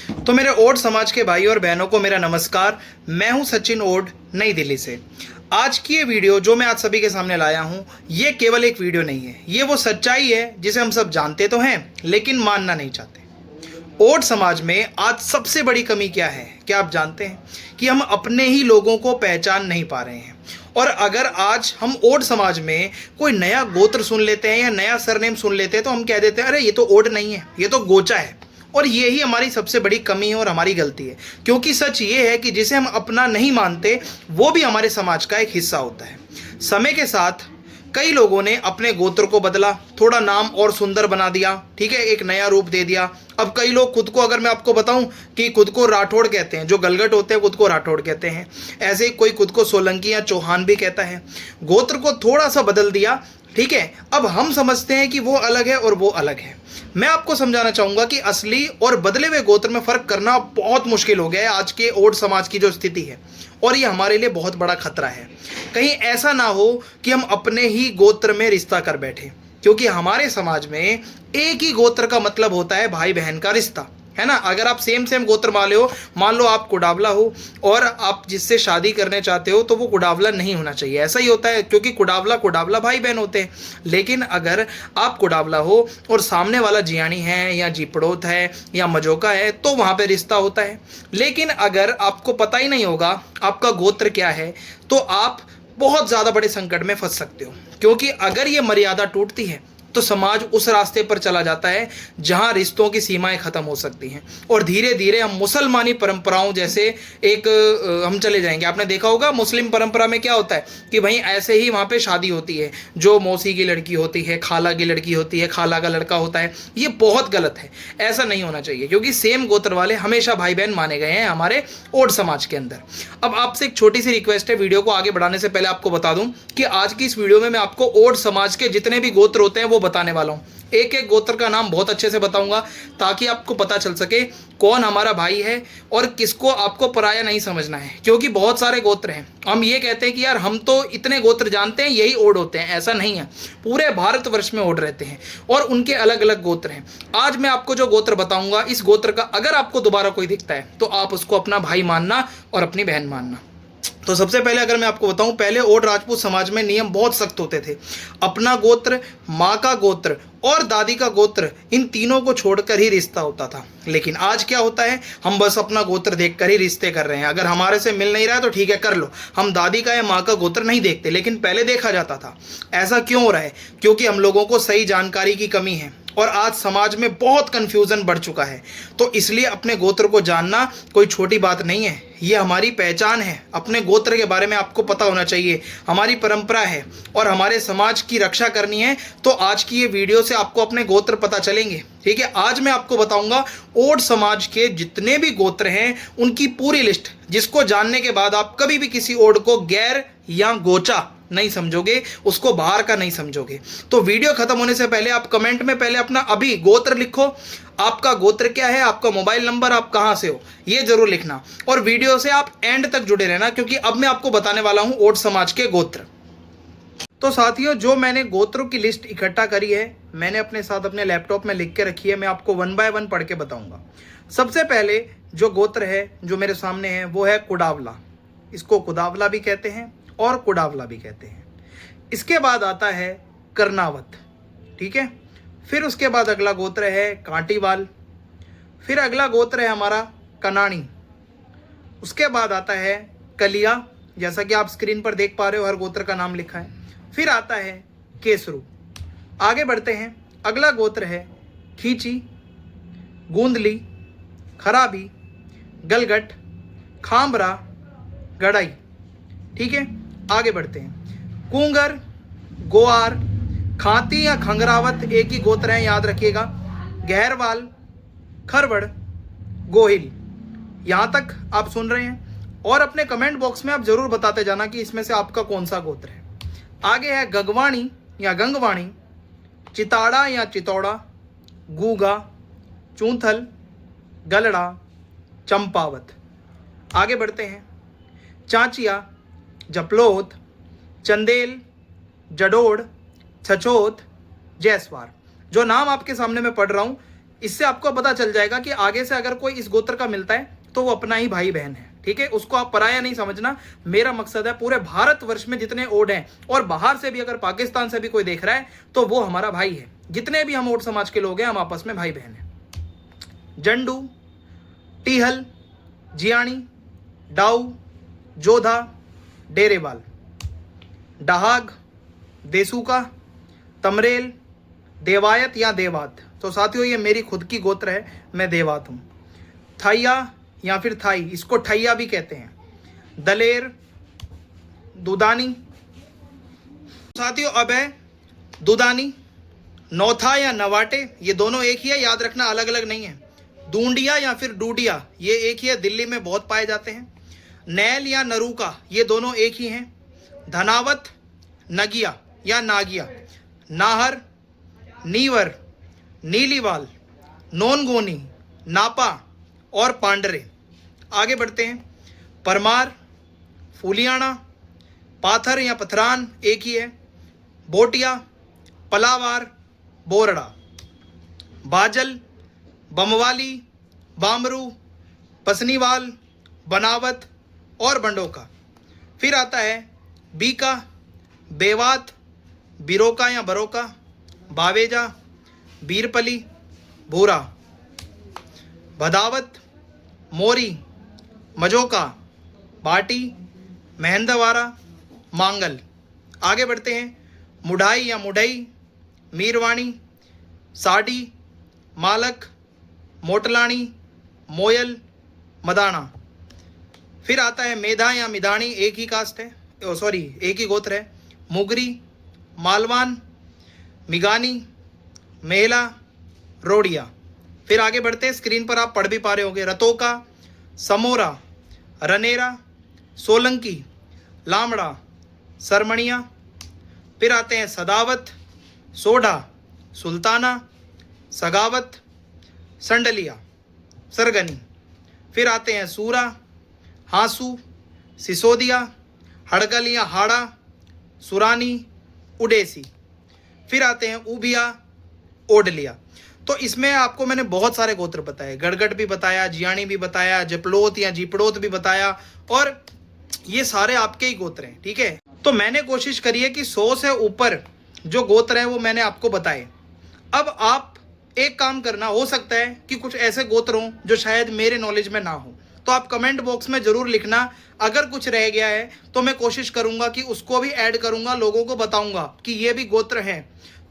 तो मेरे ओड समाज के भाई और बहनों को मेरा नमस्कार। मैं हूं सचिन ओड, नई दिल्ली से। आज की ये वीडियो जो मैं आज सभी के सामने लाया हूं, ये केवल एक वीडियो नहीं है, ये वो सच्चाई है जिसे हम सब जानते तो हैं लेकिन मानना नहीं चाहते। ओड समाज में आज सबसे बड़ी कमी क्या है, क्या आप जानते हैं? कि हम अपने ही लोगों को पहचान नहीं पा रहे हैं। और अगर आज हम ओड समाज में कोई नया गोत्र सुन लेते हैं या नया सरनेम सुन लेते हैं तो हम कह देते हैं अरे ये तो ओड नहीं है, ये तो गोचा है। और ये ही हमारी सबसे बड़ी कमी है और हमारी गलती है, क्योंकि सच ये है कि जिसे हम अपना नहीं मानते वो भी हमारे समाज का एक हिस्सा होता है। समय के साथ कई लोगों ने अपने गोत्र को बदला, थोड़ा नाम और सुंदर बना दिया, ठीक है, एक नया रूप दे दिया। अब कई लोग खुद को, अगर मैं आपको बताऊं कि खुद को राठौड़ कहते हैं, जो गलगट होते हैं खुद को राठौड़ कहते हैं। ऐसे ही कोई खुद को सोलंकी या चौहान भी कहता है। गोत्र को थोड़ा सा बदल दिया, ठीक है। अब हम समझते हैं कि वो अलग है और वो अलग है। मैं आपको समझाना चाहूंगा कि असली और बदले हुए गोत्र में फर्क करना बहुत मुश्किल हो गया है आज के ओड समाज की जो स्थिति है, और ये हमारे लिए बहुत बड़ा खतरा है। कहीं ऐसा ना हो कि हम अपने ही गोत्र में रिश्ता कर बैठे, क्योंकि हमारे समाज में एक ही गोत्र का मतलब होता है भाई बहन का रिश्ता, है ना। अगर आप सेम गोत्र वाले हो, मान लो आप कुडावला हो और आप जिससे शादी करने चाहते हो तो वो कुडावला नहीं होना चाहिए। ऐसा ही होता है, क्योंकि कुडावला भाई बहन होते हैं। लेकिन अगर आप कुडावला हो और सामने वाला जियाणी है या जीपड़ोत है या मजोका है तो वहाँ पे रिश्ता होता है। लेकिन अगर आपको पता ही नहीं होगा आपका गोत्र क्या है तो आप बहुत ज़्यादा बड़े संकट में फंस सकते हो, क्योंकि अगर ये मर्यादा टूटती है तो समाज उस रास्ते पर चला जाता है जहां रिश्तों की सीमाएं खत्म हो सकती हैं और धीरे धीरे हम मुसलमानी परंपराओं जैसे एक हम चले जाएंगे। आपने देखा होगा मुस्लिम परंपरा में क्या होता है कि भाई ऐसे ही वहां पे शादी होती है, जो मौसी की लड़की होती है, खाला की लड़की होती है, खाला का लड़का होता है। ये बहुत गलत है, ऐसा नहीं होना चाहिए, क्योंकि सेम गोत्र वाले हमेशा भाई बहन माने गए हैं हमारे ओड समाज के अंदर। अब आपसे एक छोटी सी रिक्वेस्ट है, वीडियो को आगे बढ़ाने से पहले आपको बता दूं कि आज की इस वीडियो में मैं आपको ओड समाज के जितने भी गोत्र होते हैं वो बताने वाला हूं। एक एक गोत्र का नाम बहुत अच्छे से बताऊंगा ताकि आपको पता चल सके कौन हमारा भाई है और किसको आपको पराया नहीं समझना है। क्योंकि बहुत सारे गोत्र हैं, हम ये कहते हैं कि यार हम तो इतने गोत्र जानते हैं, यही ओड होते हैं। ऐसा नहीं है, पूरे भारतवर्ष में ओड रहते हैं और उनके अलग अलग गोत्र हैं। आज मैं आपको जो गोत्र बताऊंगा, इस गोत्र का अगर आपको दोबारा कोई दिखता है तो आप उसको अपना भाई मानना और अपनी बहन मानना। तो सबसे पहले अगर मैं आपको बताऊं, पहले ओड राजपूत समाज में नियम बहुत सख्त होते थे। अपना गोत्र, माँ का गोत्र और दादी का गोत्र, इन तीनों को छोड़कर ही रिश्ता होता था। लेकिन आज क्या होता है, हम बस अपना गोत्र देखकर ही रिश्ते कर रहे हैं। अगर हमारे से मिल नहीं रहा है तो ठीक है, कर लो, हम दादी का या माँ का गोत्र नहीं देखते, लेकिन पहले देखा जाता था। ऐसा क्यों हो रहा है? क्योंकि हम लोगों को सही जानकारी की कमी है और आज समाज में बहुत कन्फ्यूज़न बढ़ चुका है। तो इसलिए अपने गोत्र को जानना कोई छोटी बात नहीं है, ये हमारी पहचान है। अपने गोत्र के बारे में आपको पता होना चाहिए, हमारी परंपरा है और हमारे समाज की रक्षा करनी है। तो आज की ये वीडियो से आपको अपने गोत्र पता चलेंगे, ठीक है। आज मैं आपको बताऊंगा ओड समाज के जितने भी गोत्र हैं उनकी पूरी लिस्ट, जिसको जानने के बाद आप कभी भी किसी ओड को गैर या गोचा नहीं समझोगे, उसको बाहर का नहीं समझोगे। तो वीडियो खत्म होने से पहले आप कमेंट में पहले अपना अभी गोत्र लिखो, आपका गोत्र क्या है, आपका मोबाइल नंबर, आप कहां से हो, ये जरूर लिखना। और वीडियो से आप एंड तक जुड़े रहना, क्योंकि अब मैं आपको बताने वाला हूं ओड समाज के गोत्र। तो साथियों, जो मैंने गोत्रों की लिस्ट इकट्ठा करी है, मैंने अपने साथ अपने लैपटॉप में लिख के रखी है। मैं आपको 1 बाय 1 पढ़ के बताऊंगा। सबसे पहले जो गोत्र है जो मेरे सामने है वो है कुडावला। इसको कुदावला भी कहते हैं और कुडावला भी कहते हैं। इसके बाद आता है कर्नावत, ठीक है। फिर उसके बाद अगला गोत्र है कांटीवाल। फिर अगला गोत्र है हमारा कनाणी। उसके बाद आता है कलिया, जैसा कि आप स्क्रीन पर देख पा रहे हो, हर गोत्र का नाम लिखा है। फिर आता है केसरू। आगे बढ़ते हैं, अगला गोत्र है खींची, गूंदली, खराबी, गलगट, खामरा, गड़ाई, ठीक है। आगे बढ़ते हैं, कुंगर, गोआर, खाती या खंगरावत एक ही गोत्र है, याद रखिएगा। गहरवाल, खरवड़, गोहिल। यहां तक आप सुन रहे हैं और अपने कमेंट बॉक्स में आप जरूर बताते जाना कि इसमें से आपका कौन सा गोत्र है। आगे है गगवाणी या गंगवाणी, चिताड़ा या चितौड़ा, गूगा, चूंथल, गलड़ा, चंपावत। आगे बढ़ते हैं, चांचिया, जपलोत, चंदेल, जडोड़, छछोत, जैसवार। जो नाम आपके सामने मैं पढ़ रहा हूं, इससे आपको पता चल जाएगा कि आगे से अगर कोई इस गोत्र का मिलता है तो वो अपना ही भाई बहन है, ठीक है। उसको आप पराया नहीं समझना। मेरा मकसद है पूरे भारतवर्ष में जितने ओड हैं और बाहर से भी अगर पाकिस्तान से भी कोई देख रहा है तो वो हमारा भाई है। जितने भी हम ओड समाज के लोग हैं हम आपस में भाई बहन हैं। जंडू, टीहल, जियाणी, डाऊ, जोधा, डेरेवाल, डहाग, देसूका, तमरेल, देवायत या देवात। तो साथियों ये मेरी खुद की गोत्र है, मैं देवात हूँ। थाइया या फिर थाई, इसको ठैया भी कहते हैं। दलेर, दुदानी। साथियों अब है दुदानी। नौथा या नवाटे, ये दोनों एक ही है, याद रखना अलग अलग नहीं है। दूंडिया या फिर डूडिया, ये एक ही है, दिल्ली में बहुत पाए जाते हैं। नैल या नरूका, ये दोनों एक ही हैं। धनावत, नगिया या नागिया। नाहर, नीवर, नीलीवाल, नोनगोनी, नापा और पांडरे। आगे बढ़ते हैं। परमार, फूलियाना, पाथर या पथरान एक ही है। बोटिया, पलावार, बोरड़ा। बाजल, बमवाली, बामरू, पसनीवाल, बनावत और बंडोका। फिर आता है बीका, बेवात, बिरोका या बरोका, बावेजा, बीरपली, भूरा, भदावत, मोरी, मजोका, बाटी, महेंदवारा, मांगल। आगे बढ़ते हैं। मुढ़ाई या मुढ़ई, मीरवाणी, साडी, मालक, मोटलानी, मोयल, मदाना। फिर आता है मेधा या मिधानी, एक ही कास्ट है, एक ही गोत्र है। मुगरी, मालवान, मिगानी, मेहला, रोडिया। फिर आगे बढ़ते हैं। स्क्रीन पर आप पढ़ भी पा रहे होंगे। रतोका, समोरा, रनेरा, सोलंकी, लामड़ा, सरमणिया। फिर आते हैं सदावत, सोडा, सुल्ताना, सगावत, संडलिया, सरगनी। फिर आते हैं सूरा, हांसू, सिसोदिया, हड़गल या हाड़ा, सुरानी, उडेसी। फिर आते हैं उबिया, ओडलिया। तो इसमें आपको मैंने बहुत सारे गोत्र बताए, गड़गड़ भी बताया, जियाणी भी बताया, जपलोत या जीपड़ोत भी बताया, और ये सारे आपके ही गोत्र हैं, ठीक है। तो मैंने कोशिश करी है कि 100 से ऊपर जो गोत्र हैं वो मैंने आपको बताए। अब आप एक काम करना, हो सकता है कि कुछ ऐसे गोत्र हों जो शायद मेरे नॉलेज में ना हो, तो आप कमेंट बॉक्स में ज़रूर लिखना। अगर कुछ रह गया है तो मैं कोशिश करूंगा कि उसको भी ऐड करूंगा, लोगों को बताऊंगा कि ये भी गोत्र हैं।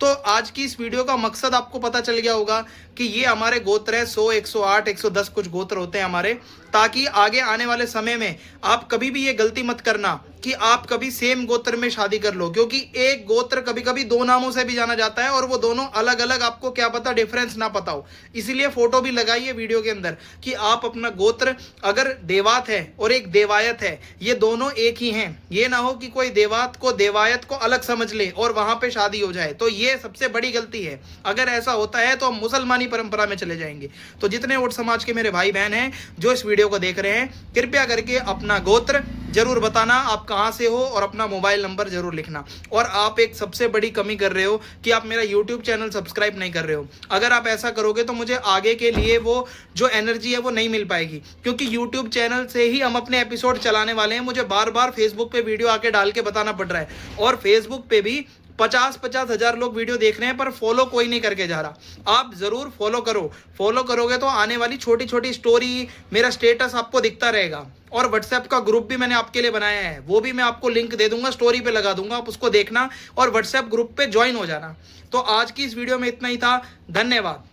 तो आज की इस वीडियो का मकसद आपको पता चल गया होगा कि ये हमारे गोत्र है। 100, 108, 110 कुछ गोत्र होते हैं हमारे, ताकि आगे आने वाले समय में आप कभी भी ये गलती मत करना कि आप कभी सेम गोत्र में शादी कर लो, क्योंकि एक गोत्र कभी कभी 2 नामों से भी जाना जाता है और वो दोनों अलग अलग, आपको क्या पता डिफरेंस ना पता हो। इसीलिए फोटो भी लगाइए वीडियो के अंदर कि आप अपना गोत्र, अगर देवात है और एक देवायत है, ये दोनों एक ही हैं। ये ना हो कि कोई देवात को देवायत को अलग समझ ले और वहां पे शादी हो जाए, तो ये सबसे बड़ी गलती है। अगर ऐसा होता है तो हम मुसलमानी परंपरा में चले जाएंगे। तो जितने ओड समाज के मेरे भाई बहन हैं जो इस वीडियो को देख रहे हैं, कृपया करके अपना गोत्र जरूर बताना, आप कहां से हो, और अपना मोबाइल नंबर जरूर लिखना। और आप एक सबसे बड़ी कमी कर रहे हो कि आप मेरा यूट्यूब चैनल सब्सक्राइब नहीं कर रहे हो। अगर आप ऐसा करोगे तो मुझे आगे के लिए वो जो एनर्जी है वो नहीं मिल पाएगी, क्योंकि यूट्यूब चैनल से ही हम अपने एपिसोड चलाने वाले हैं। मुझे बार बार फेसबुक पे वीडियो आके डाल के बताना पड़ रहा है, और फेसबुक पे भी 50-50 हजार लोग वीडियो देख रहे हैं, पर फॉलो कोई नहीं करके जा रहा। आप जरूर फॉलो करो। फॉलो करोगे तो आने वाली छोटी छोटी स्टोरी, मेरा स्टेटस आपको दिखता रहेगा। और व्हाट्सएप का ग्रुप भी मैंने आपके लिए बनाया है, वो भी मैं आपको लिंक दे दूंगा, स्टोरी पे लगा दूंगा, आप उसको देखना और व्हाट्सएप ग्रुप पे ज्वाइन हो जाना। तो आज की इस वीडियो में इतना ही था। धन्यवाद।